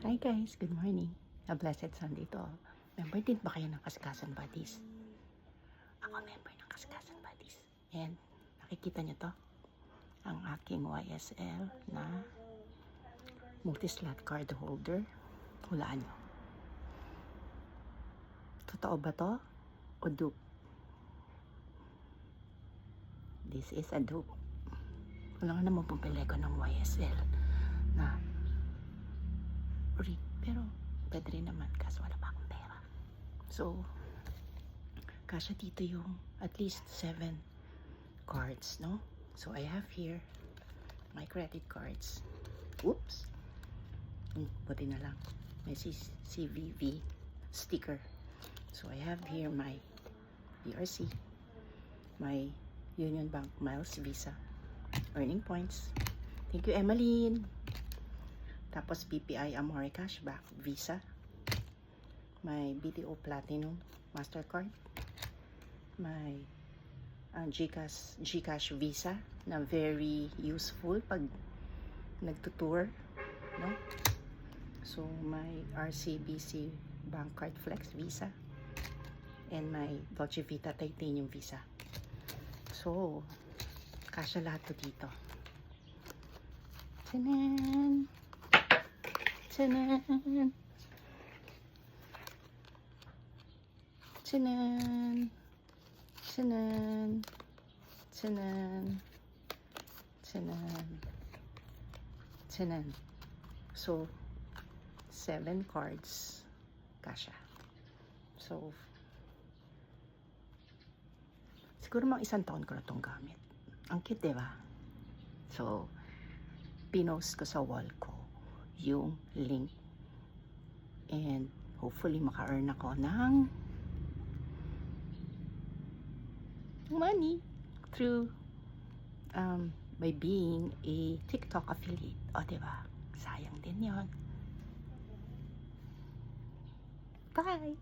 Hi guys, good morning. A blessed Sunday to all. Member din ba kayo ng Kaskasan Buddies? Ako member ng Kaskasan Buddies. And nakikita nyo to? Ang aking YSL na multi-slot card holder. Hulaan nyo. Totoo ba to? O dupe? This is a dupe. Wala nga naman pumili ko ng YSL na pero pwede rin naman kaso wala pa akong pera. So kasya dito yung at least 7 cards, no? So I have here my credit cards. Oops, buti na lang may CVV sticker. So I have here my BRC, my Union Bank Miles Visa earning points. Thank you, Emmeline. Tapos BPI Amore Cashback Visa, my BDO Platinum Mastercard, my GCash Visa na very useful pag nagtutour, no? So my RCBC Bank Card Flex Visa and my Dolce Vita Titanium Visa. So kasya lahat to dito. Tanan! Tanan! Tanan! Tanan! Tanan! Tanan! Tanan! So 7 cards kasya. So siguro mga 1 taon ko na itong gamit. Ang cute, diba? So pinost ko sa wall ko yung link and hopefully maka-earn ako ng money through by being a TikTok affiliate. O, diba? Sayang din yon. Bye!